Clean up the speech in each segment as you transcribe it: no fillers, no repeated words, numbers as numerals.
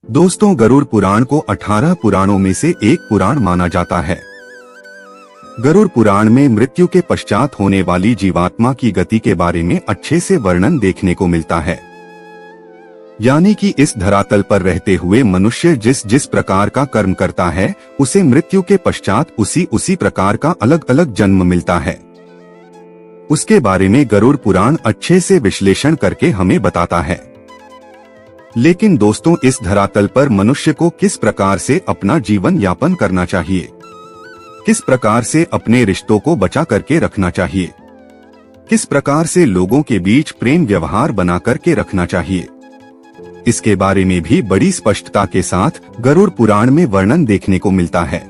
दोस्तों, गरुड़ पुराण को 18 पुराणों में से एक पुराण माना जाता है। गरुड़ पुराण में मृत्यु के पश्चात होने वाली जीवात्मा की गति के बारे में अच्छे से वर्णन देखने को मिलता है। यानी कि इस धरातल पर रहते हुए मनुष्य जिस जिस प्रकार का कर्म करता है, उसे मृत्यु के पश्चात उसी प्रकार का अलग अलग जन्म मिलता है। उसके बारे में गरुड़ पुराण अच्छे से विश्लेषण करके हमें बताता है। लेकिन दोस्तों, इस धरातल पर मनुष्य को किस प्रकार से अपना जीवन यापन करना चाहिए, किस प्रकार से अपने रिश्तों को बचा करके रखना चाहिए, किस प्रकार से लोगों के बीच प्रेम व्यवहार बना करके रखना चाहिए, इसके बारे में भी बड़ी स्पष्टता के साथ गरुड़ पुराण में वर्णन देखने को मिलता है।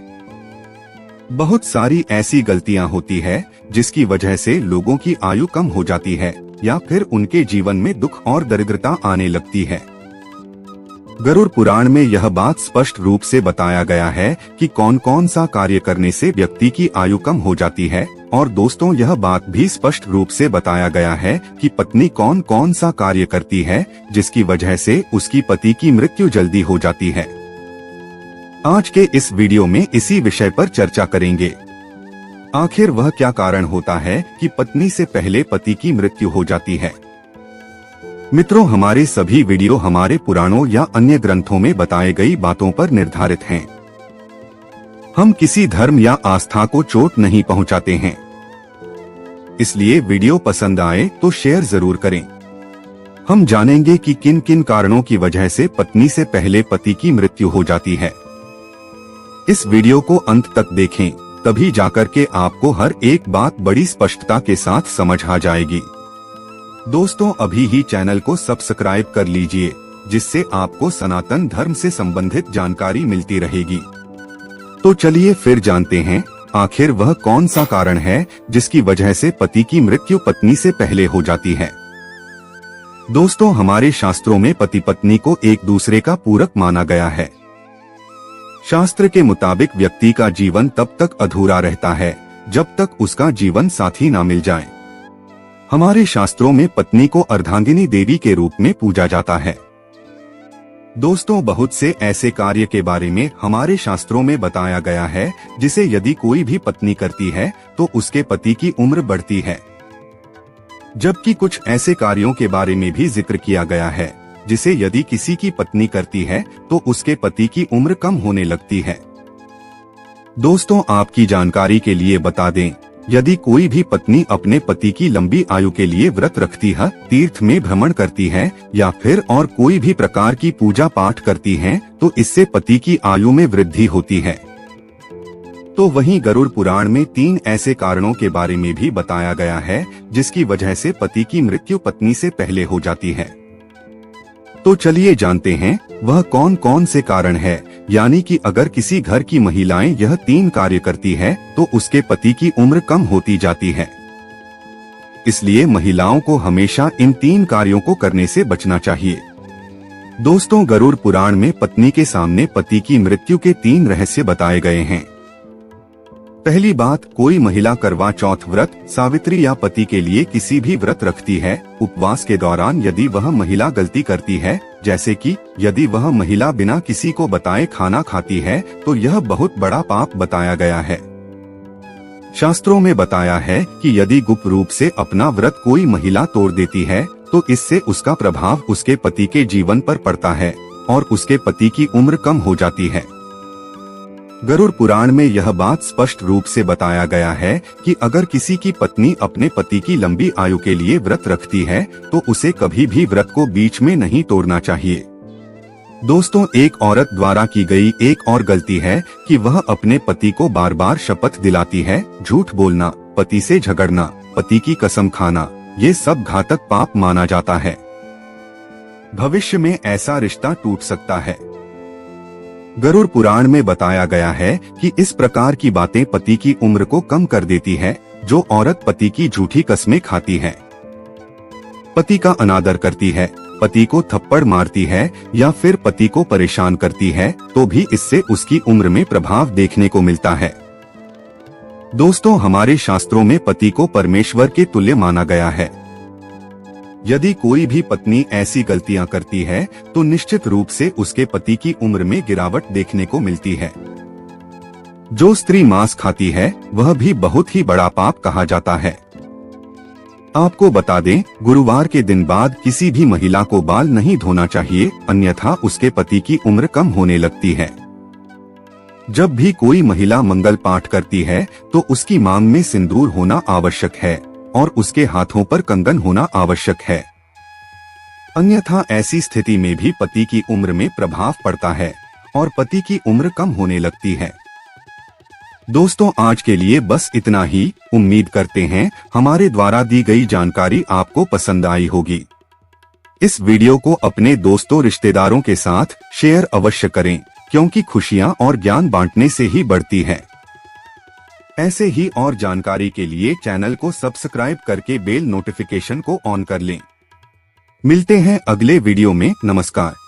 बहुत सारी ऐसी गलतियां होती है जिसकी वजह से लोगों की आयु कम हो जाती है या फिर उनके जीवन में दुख और दरिद्रता आने लगती है। गरुड़ पुराण में यह बात स्पष्ट रूप से बताया गया है कि कौन कौन सा कार्य करने से व्यक्ति की आयु कम हो जाती है। और दोस्तों, यह बात भी स्पष्ट रूप से बताया गया है कि पत्नी कौन कौन सा कार्य करती है जिसकी वजह से उसकी पति की मृत्यु जल्दी हो जाती है। आज के इस वीडियो में इसी विषय पर चर्चा करेंगे। आखिर वह क्या कारण होता है कि पत्नी से पहले पति की मृत्यु हो जाती है। मित्रों, हमारे सभी वीडियो हमारे पुराणों या अन्य ग्रंथों में बताई गई बातों पर निर्धारित हैं। हम किसी धर्म या आस्था को चोट नहीं पहुंचाते हैं। इसलिए वीडियो पसंद आए तो शेयर जरूर करें। हम जानेंगे कि किन किन कारणों की वजह से पत्नी से पहले पति की मृत्यु हो जाती है। इस वीडियो को अंत तक देखें, तभी जाकर के आपको हर एक बात बड़ी स्पष्टता के साथ समझ आ जाएगी। दोस्तों, अभी ही चैनल को सब्सक्राइब कर लीजिए, जिससे आपको सनातन धर्म से संबंधित जानकारी मिलती रहेगी। तो चलिए फिर जानते हैं, आखिर वह कौन सा कारण है जिसकी वजह से पति की मृत्यु पत्नी से पहले हो जाती है। दोस्तों, हमारे शास्त्रों में पति पत्नी को एक दूसरे का पूरक माना गया है। शास्त्र के मुताबिक व्यक्ति का जीवन तब तक अधूरा रहता है जब तक उसका जीवन साथी ना मिल जाए। हमारे शास्त्रों में पत्नी को अर्धांगिनी देवी के रूप में पूजा जाता है। दोस्तों, बहुत से ऐसे कार्य के बारे में हमारे शास्त्रों में बताया गया है जिसे यदि कोई भी पत्नी करती है तो उसके पति की उम्र बढ़ती है। जबकि कुछ ऐसे कार्यों के बारे में भी जिक्र किया गया है जिसे यदि किसी की पत्नी करती है तो उसके पति की उम्र कम होने लगती है। दोस्तों, आपकी जानकारी के लिए बता दें, यदि कोई भी पत्नी अपने पति की लंबी आयु के लिए व्रत रखती है, तीर्थ में भ्रमण करती है या फिर और कोई भी प्रकार की पूजा पाठ करती है तो इससे पति की आयु में वृद्धि होती है। तो वहीं गरुड़ पुराण में 3 ऐसे कारणों के बारे में भी बताया गया है जिसकी वजह से पति की मृत्यु पत्नी से पहले हो जाती है। तो चलिए जानते हैं वह कौन कौन से कारण है। यानी कि अगर किसी घर की महिलाएं यह 3 कार्य करती है तो उसके पति की उम्र कम होती जाती है। इसलिए महिलाओं को हमेशा इन 3 कार्यों को करने से बचना चाहिए। दोस्तों, गरुड़ पुराण में पत्नी के सामने पति की मृत्यु के 3 रहस्य बताए गए हैं। पहली बात, कोई महिला करवा चौथ व्रत, सावित्री या पति के लिए किसी भी व्रत रखती है। उपवास के दौरान यदि वह महिला गलती करती है, जैसे कि यदि वह महिला बिना किसी को बताए खाना खाती है, तो यह बहुत बड़ा पाप बताया गया है। शास्त्रों में बताया है कि यदि गुप्त रूप से अपना व्रत कोई महिला तोड़ देती है तो इससे उसका प्रभाव उसके पति के जीवन पर पड़ता है और उसके पति की उम्र कम हो जाती है। गरुड़ पुराण में यह बात स्पष्ट रूप से बताया गया है कि अगर किसी की पत्नी अपने पति की लंबी आयु के लिए व्रत रखती है तो उसे कभी भी व्रत को बीच में नहीं तोड़ना चाहिए। दोस्तों, एक औरत द्वारा की गई एक और गलती है कि वह अपने पति को बार बार शपथ दिलाती है। झूठ बोलना, पति से झगड़ना, पति की कसम खाना, ये सब घातक पाप माना जाता है। भविष्य में ऐसा रिश्ता टूट सकता है। गरुड़ पुराण में बताया गया है कि इस प्रकार की बातें पति की उम्र को कम कर देती है। जो औरत पति की झूठी कस्में खाती है, पति का अनादर करती है, पति को थप्पड़ मारती है या फिर पति को परेशान करती है, तो भी इससे उसकी उम्र में प्रभाव देखने को मिलता है। दोस्तों, हमारे शास्त्रों में पति को परमेश्वर के तुल्य माना गया है। यदि कोई भी पत्नी ऐसी गलतियां करती है तो निश्चित रूप से उसके पति की उम्र में गिरावट देखने को मिलती है। जो स्त्री मांस खाती है वह भी बहुत ही बड़ा पाप कहा जाता है। आपको बता दें, गुरुवार के दिन बाद किसी भी महिला को बाल नहीं धोना चाहिए, अन्यथा उसके पति की उम्र कम होने लगती है। जब भी कोई महिला मंगल पाठ करती है तो उसकी मांग में सिंदूर होना आवश्यक है और उसके हाथों पर कंगन होना आवश्यक है, अन्यथा ऐसी स्थिति में भी पति की उम्र में प्रभाव पड़ता है और पति की उम्र कम होने लगती है। दोस्तों, आज के लिए बस इतना ही। उम्मीद करते हैं हमारे द्वारा दी गई जानकारी आपको पसंद आई होगी। इस वीडियो को अपने दोस्तों रिश्तेदारों के साथ शेयर अवश्य करें, क्योंकि खुशियां और ज्ञान बांटने से ही बढ़ती है। ऐसे ही और जानकारी के लिए चैनल को सब्सक्राइब करके बेल नोटिफिकेशन को ऑन कर लें। मिलते हैं अगले वीडियो में। नमस्कार।